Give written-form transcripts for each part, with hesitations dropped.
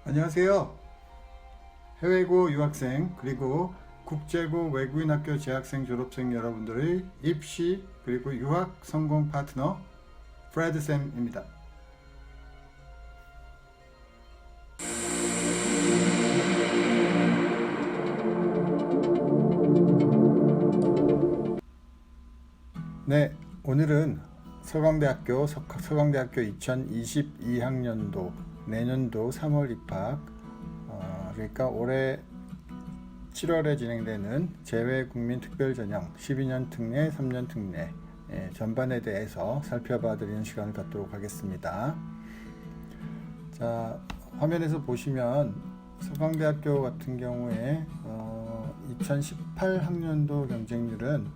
안녕하세요. 해외고 유학생 그리고 국제고 외국인학교 재학생 졸업생 여러분들의 입시 그리고 유학 성공 파트너 프레드쌤입니다. 네, 오늘은 서강대학교 2022학년도 내년도 3월 입학 그러니까 올해 7월에 진행되는 재외국민 특별전형 12년 특례, 3년 특례 전반에 대해서 살펴봐 드리는 시간을 갖도록 하겠습니다. 자, 화면에서 보시면 서강대학교 같은 경우에 2018학년도 경쟁률은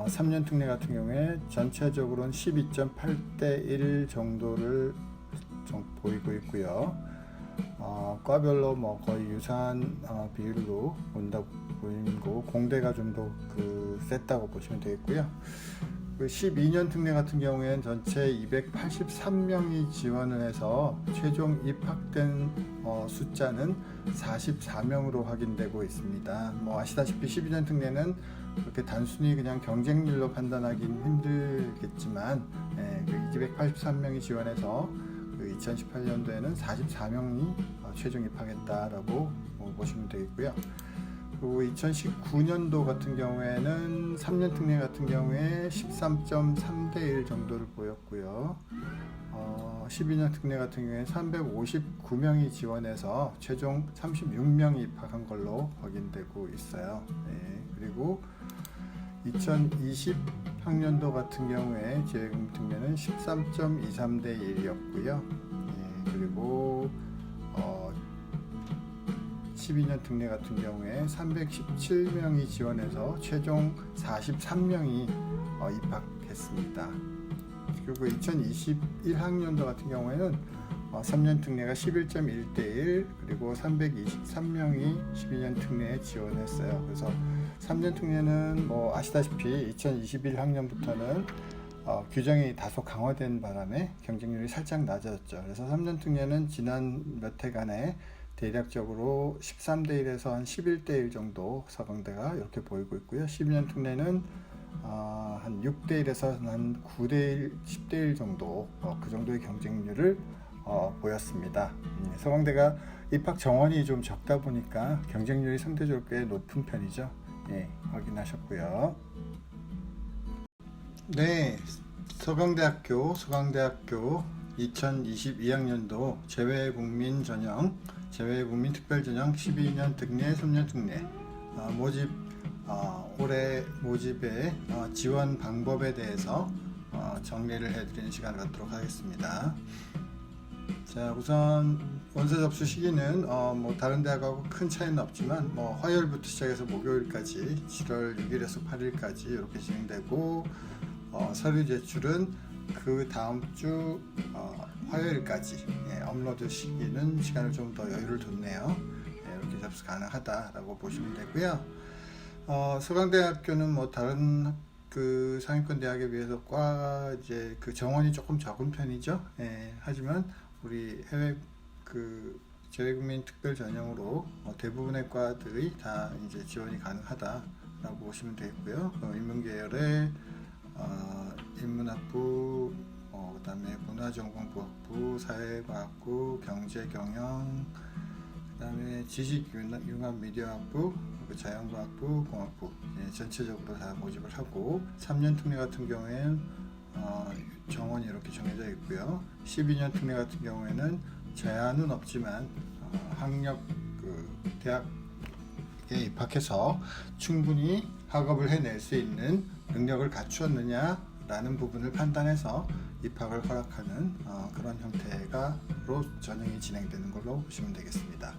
3년 특례 같은 경우에 전체적으로는 12.8대 1 정도를 보이고 있고요. 과별로 거의 유사한 비율로 온다고 보이고 공대가 좀 더 셌다고 보시면 되겠고요. 12년 특례 같은 경우에는 전체 283명이 지원을 해서 최종 입학된 숫자는 44명으로 확인되고 있습니다. 아시다시피 12년 특례는 그렇게 단순히 그냥 경쟁률로 판단하기는 힘들겠지만 283명이 지원해서 2018년도에는 44명이 최종 입학했다라고 보시면 되겠고요. 그리고 2019년도 같은 경우에는 3년 특례 같은 경우에 13.3대 1 정도를 보였고요. 12년 특례 같은 경우에 359명이 지원해서 최종 36명이 입학한 걸로 확인되고 있어요. 그리고 2020학년도 같은 경우에 재외국민 특례는 13.23대 1이었고요. 그리고 12년 특례 같은 경우에 317명이 지원해서 최종 43명이 입학했습니다. 그리고 2021학년도 같은 경우에는 3년 특례가 11.1대 1 그리고 323명이 12년 특례에 지원했어요. 그래서 3년 특례는 아시다시피 2021학년부터는 규정이 다소 강화된 바람에 경쟁률이 살짝 낮아졌죠. 그래서 3년 특례는 지난 몇 해간에 대략적으로 13대 1에서 한 11대 1 정도 서강대가 이렇게 보이고 있고요. 12년 특례는 한 6대 1에서 한 9대 1, 10대 1 정도 그 정도의 경쟁률을 보였습니다. 서강대가 입학 정원이 좀 적다 보니까 경쟁률이 상대적으로 꽤 높은 편이죠. 확인하셨고요. 네, 서강대학교 2022학년도 재외국민 특별전형 12년 특례, 3년 특례 올해 모집의 지원 방법에 대해서 정리를 해드리는 시간을 갖도록 하겠습니다. 자, 우선 원서 접수 시기는 다른 대학하고 큰 차이는 없지만 화요일부터 시작해서 목요일까지 7월 6일에서 8일까지 이렇게 진행되고 서류 제출은 그 다음 주 화요일까지 업로드 시기는 시간을 좀 더 여유를 뒀네요. 이렇게 접수 가능하다라고 보시면 되고요. 서강대학교는 다른 상위권 대학에 비해서 그 정원이 조금 적은 편이죠. 하지만 우리 해외 재외국민 특별 전형으로 대부분의 과들이 다 이제 지원이 가능하다라고 보시면 되겠고요. 인문계열의 인문학부, 그다음에 문화전공부학부, 사회과학부, 경제경영, 그다음에 지식융합 미디어학부, 자연과학부, 공학부 전체적으로 다 모집을 하고 3년 특례 같은 경우에는 정원이 이렇게 정해져 있고요. 12년 특례 같은 경우에는 제한은 없지만 학력 대학에 입학해서 충분히 학업을 해낼 수 있는 능력을 갖추었느냐라는 부분을 판단해서 입학을 허락하는 그런 형태로 전형이 진행되는 걸로 보시면 되겠습니다.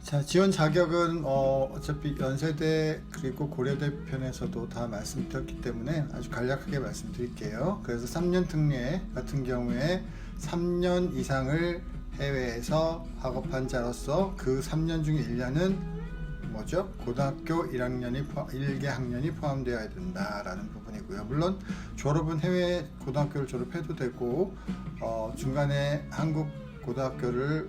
자, 지원 자격은 어차피 연세대 그리고 고려대 편에서도 다 말씀드렸기 때문에 아주 간략하게 말씀드릴게요. 그래서 3년 특례 같은 경우에 3년 이상을 해외에서 학업한 자로서 그 3년 중에 1년은 고등학교 1개 학년이 포함되어야 된다라는 부분이고요. 물론 졸업은 해외 고등학교를 졸업해도 되고 중간에 한국 고등학교를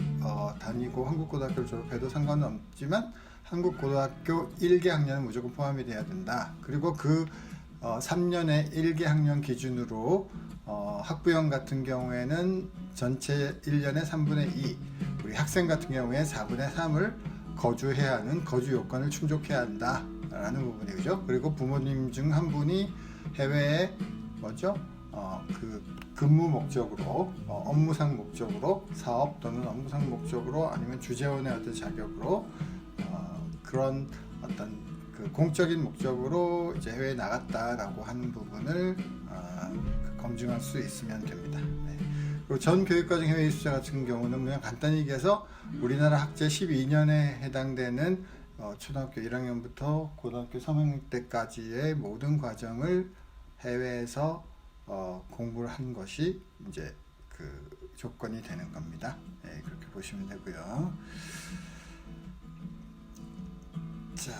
다니고 한국 고등학교를 졸업해도 상관은 없지만 한국 고등학교 1개 학년은 무조건 포함이 돼야 된다. 그리고 그 3년의 1개 학년 기준으로 학부형 같은 경우에는 전체 1년의 3분의 2, 우리 학생 같은 경우에 4분의 3을 거주해야 하는 거주 요건을 충족해야 한다 라는 부분이죠. 그리고 부모님 중 한 분이 해외에 그 근무 목적으로 업무상 목적으로 사업 또는 업무상 목적으로 아니면 주재원의 어떤 자격으로 그런 어떤 그 공적인 목적으로 이제 해외에 나갔다라고 하는 부분을 검증할 수 있으면 됩니다. 네. 그리고 전 교육과정 해외 이수자 같은 경우는 그냥 간단히 얘기해서 우리나라 학제 12년에 해당되는 초등학교 1학년부터 고등학교 3학년 때까지의 모든 과정을 해외에서 공부를 한 것이 이제 그 조건이 되는 겁니다. 네, 그렇게 보시면 되고요. 자,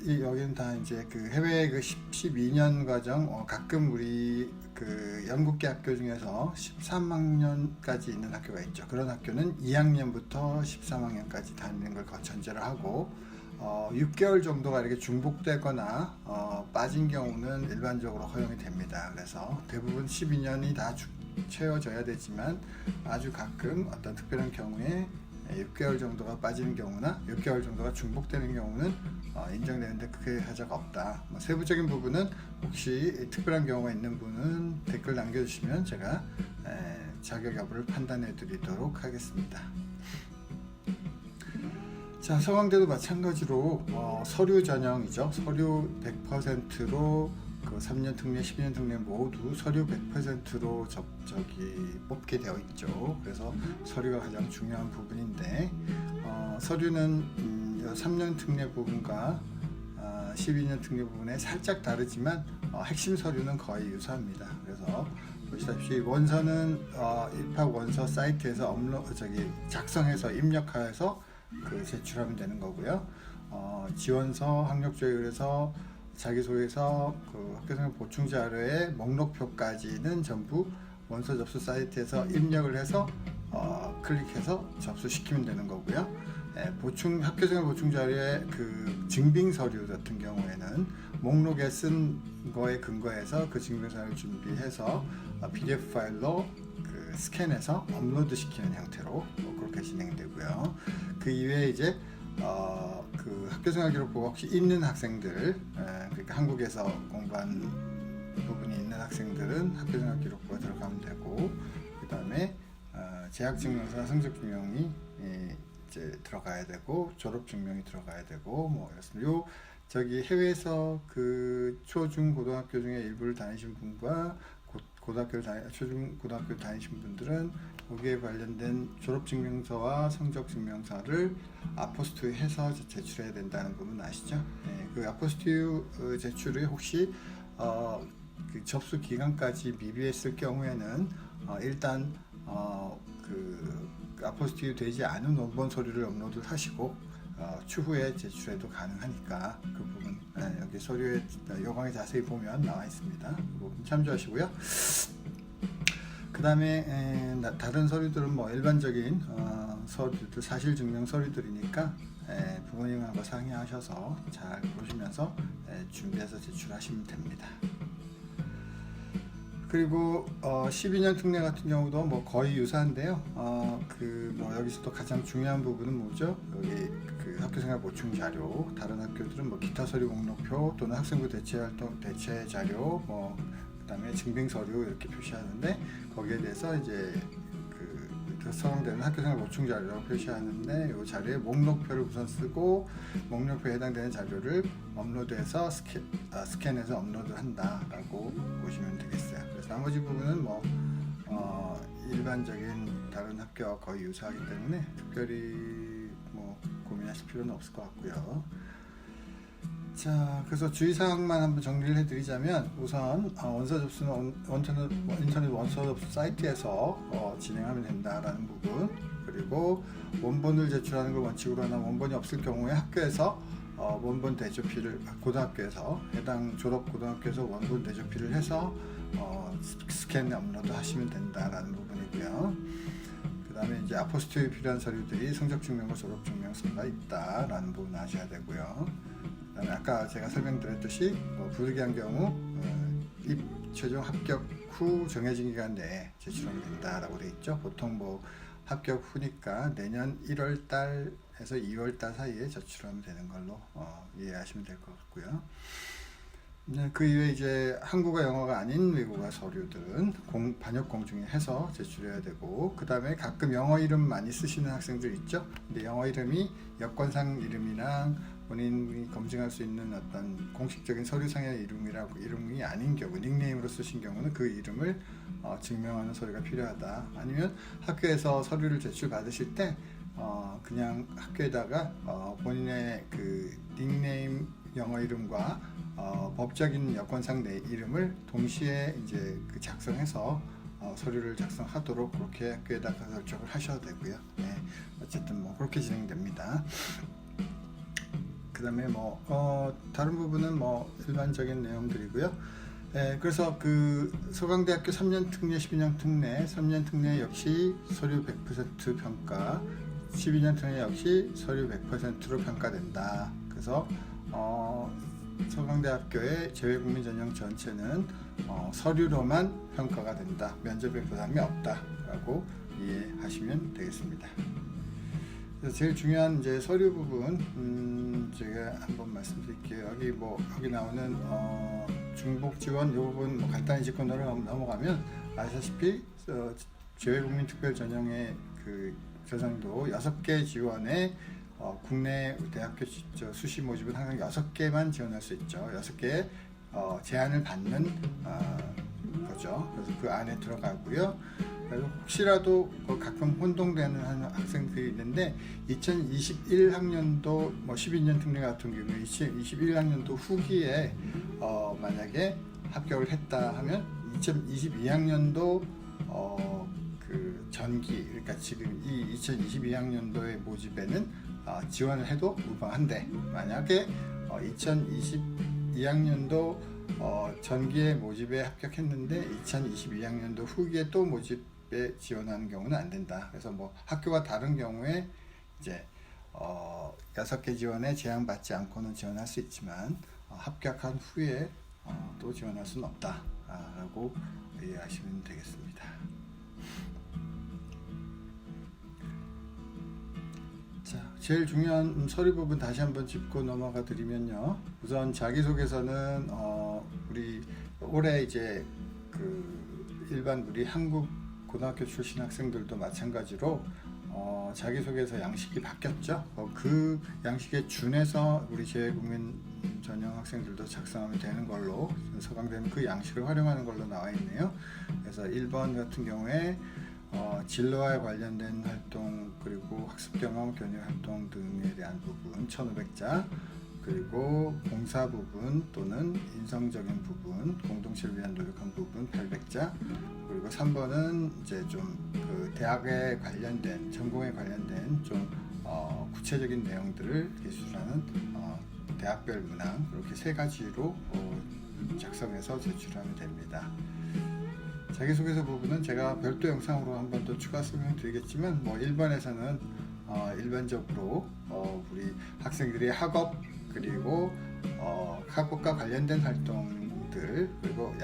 여기는 다 이제 그 해외 그 12년 과정, 가끔 우리 그 영국계 학교 중에서 13학년까지 있는 학교가 있죠. 그런 학교는 2학년부터 13학년까지 다니는 걸 전제로 하고, 6개월 정도가 이렇게 중복되거나 빠진 경우는 일반적으로 허용이 됩니다. 그래서 대부분 12년이 다 채워져야 되지만 아주 가끔 어떤 특별한 경우에 6개월 정도가 빠지는 경우나 6개월 정도가 중복되는 경우는 인정되는데 크게 하자가 없다. 세부적인 부분은 혹시 특별한 경우가 있는 분은 댓글 남겨주시면 제가 자격 여부를 판단해 드리도록 하겠습니다. 자, 서강대도 마찬가지로 서류 전형이죠. 서류 100%로 그 3년 특례, 12년 특례 모두 서류 100%로 뽑게 되어 있죠. 그래서 서류가 가장 중요한 부분인데 서류는 3년 특례 부분과 12년 특례 부분에 살짝 다르지만 핵심 서류는 거의 유사합니다. 그래서 보시다시피 원서는 입학 원서 사이트에서 작성해서 입력해서 제출하면 되는 거고요. 지원서, 학력조율에서 자기소개서, 학교생활 보충 자료의 목록표까지는 전부 원서 접수 사이트에서 입력을 해서 클릭해서 접수시키면 되는 거고요. 학교생활 보충 자료의 그 증빙 서류 같은 경우에는 목록에 쓴 거에 근거해서 그 증빙 서류를 준비해서 PDF 파일로 스캔해서 업로드 시키는 형태로 그렇게 진행되고요. 그 이외에 이제 그 학교생활 기록부가 혹시 있는 학생들, 그러니까 한국에서 공부한 부분이 있는 학생들은 학교생활 기록부가 들어가면 되고, 그 다음에 재학증명서나 성적증명이 이제 들어가야 되고, 졸업증명이 들어가야 되고, 뭐 이렇습니다. 해외에서 그 초중 고등학교 중에 일부를 다니신 분과 초중 고등학교 다니신 분들은 거기에 관련된 졸업증명서와 성적증명서를 아포스토이 해서 제출해야 된다는 부분 아시죠? 네, 그 아포스토이 제출이 혹시 그 접수 기간까지 미비했을 경우에는 일단 그 아포스토이 되지 않은 원본 서류를 업로드 하시고 추후에 제출해도 가능하니까 그 부분 여기 서류에 요강에 자세히 보면 나와 있습니다. 그 부분 참조하시고요. 그 다음에 다른 서류들은 뭐 일반적인 서류들, 사실증명 서류들이니까 부모님하고 상의하셔서 잘 보시면서 준비해서 제출하시면 됩니다. 그리고 12년 특례 같은 경우도 뭐 거의 유사한데요. 여기서도 가장 중요한 부분은 뭐죠? 여기 그 학교생활 보충 자료, 다른 학교들은 뭐 기타 서류 목록표 또는 학생부 대체 활동 대체 자료, 그다음에 증빙 서류 이렇게 표시하는데 거기에 대해서 이제 서강대는 학교생활 보충 자료라고 표시하는데 이 자료에 목록표를 우선 쓰고 목록표에 해당되는 자료를 업로드해서 스캔해서 업로드한다라고 보시면 되겠어요. 그래서 나머지 부분은 일반적인 다른 학교와 거의 유사하기 때문에 특별히 고민하실 필요는 없을 것 같고요. 자, 그래서 주의사항만 한번 정리를 해드리자면 우선 원서 접수는 인터넷 원서 접수 사이트에서 진행하면 된다라는 부분, 그리고 원본을 제출하는 걸 원칙으로 하나 원본이 없을 경우에 학교에서 원본 대조필을 고등학교에서 해당 졸업 고등학교에서 원본 대조필을 해서 스캔 업로드 하시면 된다라는 부분이고요. 그 다음에 이제 아포스틸이 필요한 서류들이 성적 증명과 졸업 증명서가 있다라는 부분 아셔야 되고요. 그다음에 아까 제가 설명드렸듯이 부득이한 경우 최종 합격 후 정해진 기간 내에 제출하면 된다라고 되어 있죠. 보통 뭐 합격 후니까 내년 1월 달에서 2월 달 사이에 제출하면 되는 걸로 이해하시면 될 것 같고요. 그 이외에 이제 한국어 영어가 아닌 외국어 서류들은 반역 공증해서 제출해야 되고, 그 다음에 가끔 영어 이름 많이 쓰시는 학생들 있죠. 근데 영어 이름이 여권상 이름이나 본인이 검증할 수 있는 어떤 공식적인 서류상의 이름이 아닌 경우, 닉네임으로 쓰신 경우는 그 이름을 증명하는 서류가 필요하다. 아니면 학교에서 서류를 제출 받으실 때 그냥 학교에다가 본인의 그 닉네임 영어 이름과 법적인 여권상 내 이름을 동시에 이제 그 작성해서 서류를 작성하도록 그렇게 학교에다가 설정을 하셔도 되고요. 네, 어쨌든 뭐 그렇게 진행됩니다. 그 다음에 다른 부분은 일반적인 내용들이고요. 그래서 그 서강대학교 3년 특례, 12년 특례, 3년 특례 역시 서류 100% 평가, 12년 특례 역시 서류 100%로 평가된다. 그래서 서강대학교의 재외국민 전형 전체는 서류로만 평가가 된다. 면접에 부담이 없다라고 이해하시면 되겠습니다. 그래서 제일 중요한 이제 서류 부분 제가 한번 말씀드릴게요. 여기 나오는 중복 지원 이 부분 간단히 짚고 넘어가면 아시다시피 재외국민 특별 전형의 그 저장도 6개 지원에 국내 대학교 수시 모집은 항상 6개만 지원할 수 있죠. 6개 제한을 받는 거죠. 그래서 그 안에 들어가고요. 그래서 혹시라도 가끔 혼동되는 학생들이 있는데 2021학년도 12년 특례 같은 경우에 2021학년도 후기에 만약에 합격을 했다 하면 2022학년도 그 전기, 그러니까 지금 이 2022학년도의 모집에는 지원을 해도 무방한데, 만약에 2022학년도 전기에 모집에 합격했는데 2022학년도 후기에 또 모집에 지원하는 경우는 안 된다. 그래서 학교가 다른 경우에 이제 6개 지원에 제한받지 않고는 지원할 수 있지만 합격한 후에 또 지원할 수는 없다 라고 이해하시면 되겠습니다. 자, 제일 중요한 서류 부분 다시 한번 짚고 넘어가 드리면요. 우선 자기소개서는 우리 올해 이제 일반 우리 한국 고등학교 출신 학생들도 마찬가지로 자기소개서 양식이 바뀌었죠. 그 양식에 준해서 우리 재외국민 전형 학생들도 작성하면 되는 걸로, 서강대는 그 양식을 활용하는 걸로 나와 있네요. 그래서 1번 같은 경우에 진로와 관련된 활동, 그리고 학습 경험, 교육 활동 등에 대한 부분 1,500자, 그리고 봉사 부분 또는 인성적인 부분, 공동체를 위한 노력한 부분 800자, 그리고 3번은 이제 그 대학에 관련된, 전공에 관련된 좀 구체적인 내용들을 기술하는 대학별 문항, 이렇게 3가지로 작성해서 제출하면 됩니다. 자기소개서 부분은 제가 별도 영상으로 한 번 더 추가 설명드리겠지만 1번에서는 일반적으로 우리 학생들의 학업, 그리고 학업과 관련된 활동들, 그리고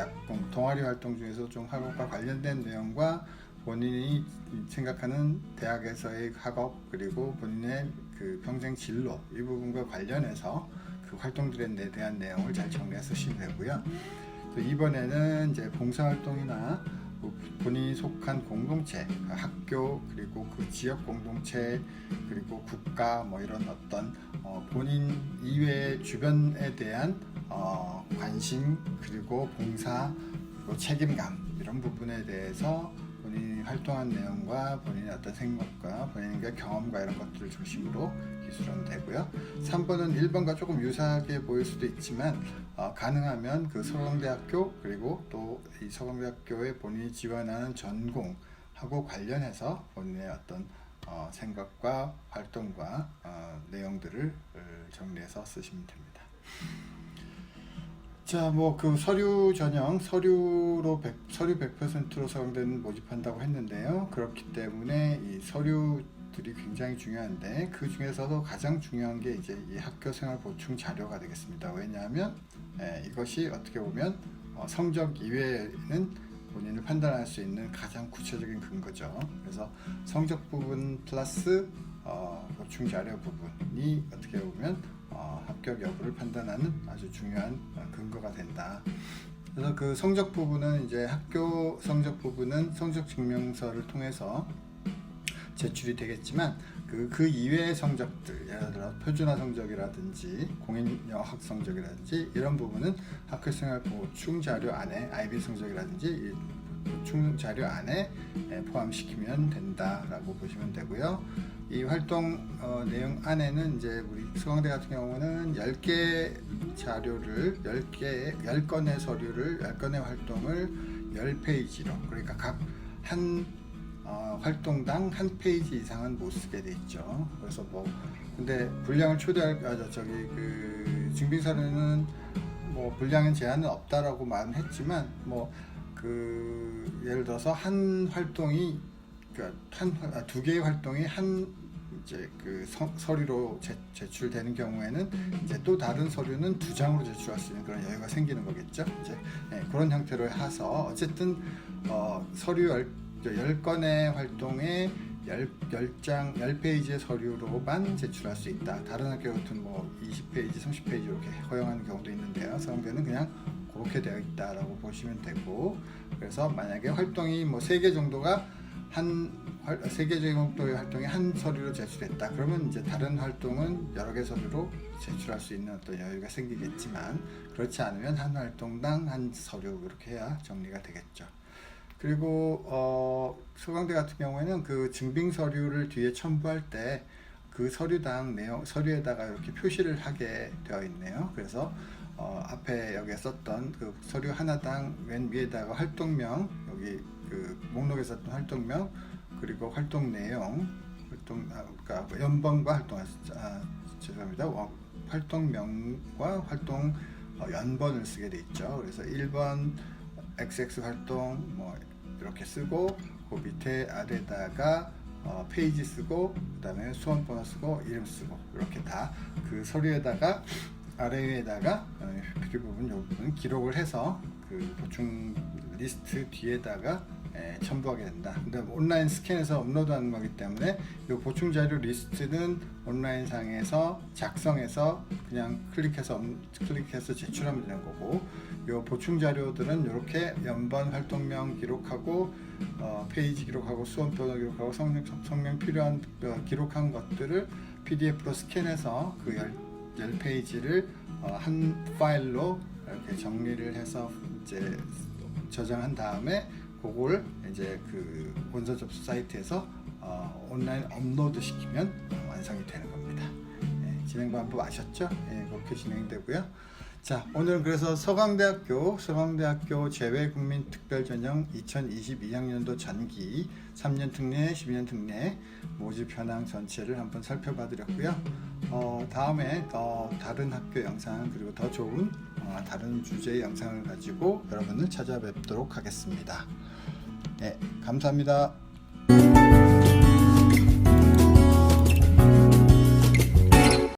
동아리 활동 중에서 좀 학업과 관련된 내용과 본인이 생각하는 대학에서의 학업, 그리고 본인의 그 평생 진로 이 부분과 관련해서 그 활동들에 대한 내용을 잘 정리해서 쓰시면 되고요. 또 이번에는 이제 봉사활동이나 본인이 속한 공동체, 학교, 그리고 그 지역 공동체, 그리고 국가 이런 어떤 본인 이외의 주변에 대한 관심, 그리고 봉사, 그리고 책임감, 이런 부분에 대해서 본인이 활동한 내용과 본인의 어떤 생각과 본인의 경험과 이런 것들을 중심으로 기술하면 되고요. 3번은 1번과 조금 유사하게 보일 수도 있지만 가능하면 그 서강대학교, 그리고 또 이 서강대학교에 본인이 지원하는 전공하고 관련해서 본인의 어떤 생각과 활동과 내용들을 정리해서 쓰시면 됩니다. 자, 뭐 그 서류 전형, 서류 100%로 서강대는 모집한다고 했는데요. 그렇기 때문에 이 서류들이 굉장히 중요한데 그 중에서도 가장 중요한 게 이제 이 학교생활 보충 자료가 되겠습니다. 왜냐하면 이것이 어떻게 보면 성적 이외에는 본인을 판단할 수 있는 가장 구체적인 근거죠. 그래서 성적 부분 플러스 보충 자료 부분이 어떻게 보면 합격 여부를 판단하는 아주 중요한 근거가 된다. 그래서 그 성적 부분은 이제 학교 성적 부분은 성적 증명서를 통해서 제출이 되겠지만 그 이외의 성적들, 예를 들어 표준화 성적이라든지 공인여학 성적이라든지 이런 부분은 학교생활 보충 자료 안에 IB 성적이라든지 이 보충 자료 안에 포함시키면 된다라고 보시면 되고요. 이 활동 내용 안에는 이제 우리 서강대 같은 경우는 10개 자료를 10건의 서류를 10건의 활동을 10페이지로, 그러니까 각 한 활동당 한 페이지 이상은 못 쓰게 돼 있죠. 그래서 뭐 근데 분량을 그 증빙서류는 뭐 분량은 제한은 없다라고 말은 했지만 뭐 그 예를 들어서 한 활동이 두 개의 활동이 한 이제 그 서류로 제출되는 경우에는 이제 또 다른 서류는 2장으로 제출할 수 있는 그런 여유가 생기는 거겠죠. 이제 그런 형태로 해서 어쨌든 서류 10건의 활동에 10페이지의 서류로만 제출할 수 있다. 다른 학교 같은 뭐 20페이지, 30페이지 이렇게 허용하는 경우도 있는데요. 서강대는 그냥 그렇게 되어 있다라고 보시면 되고, 그래서 만약에 활동이 뭐 3개 정도가 3개 정도의 활동이 한 서류로 제출했다. 그러면 이제 다른 활동은 여러 개 서류로 제출할 수 있는 어떤 여유가 생기겠지만, 그렇지 않으면 한 활동당 한 서류 이렇게 해야 정리가 되겠죠. 그리고 서강대 같은 경우에는 그 증빙 서류를 뒤에 첨부할 때 그 서류당 내용 서류에다가 이렇게 표시를 하게 되어 있네요. 그래서 앞에 여기에 썼던 그 서류 하나당 맨 위에다가 활동명, 여기 그 목록에 썼던 활동명, 그리고 활동 내용, 그러니까 연번과 죄송합니다. 활동명과 활동 연번을 쓰게 돼 있죠. 그래서 1번 XX 활동 뭐 이렇게 쓰고, 그 밑에 아래다가 페이지 쓰고, 그 다음에 수험번호 쓰고, 이름 쓰고, 이렇게 다 그 서류에다가 아래 위에다가 필요 부분, 요 부분 기록을 해서 그 보충 리스트 뒤에다가 첨부하게 된다. 근데 온라인 스캔해서 업로드하는 거기 때문에 이 보충 자료 리스트는 온라인 상에서 작성해서 그냥 클릭해서 제출하면 되는 거고, 이 보충 자료들은 이렇게 연번, 활동명 기록하고 페이지 기록하고 수험번호 기록하고 성명 필요한 기록한 것들을 PDF로 스캔해서 그 10페이지를 한 파일로 이렇게 정리를 해서 이제 저장한 다음에 그걸 이제 그 원서 접수 사이트에서 온라인 업로드 시키면 완성이 되는 겁니다. 진행 방법 아셨죠? 그렇게 진행되고요. 자, 오늘은 그래서 서강대학교 재외국민특별전형 2022학년도 전기 3년 특례, 12년 특례 모집 현황 전체를 한번 살펴봐 드렸고요. 다음에 다른 학교 영상, 그리고 더 좋은 다른 주제의 영상을 가지고 여러분을 찾아뵙도록 하겠습니다. 네, 감사합니다.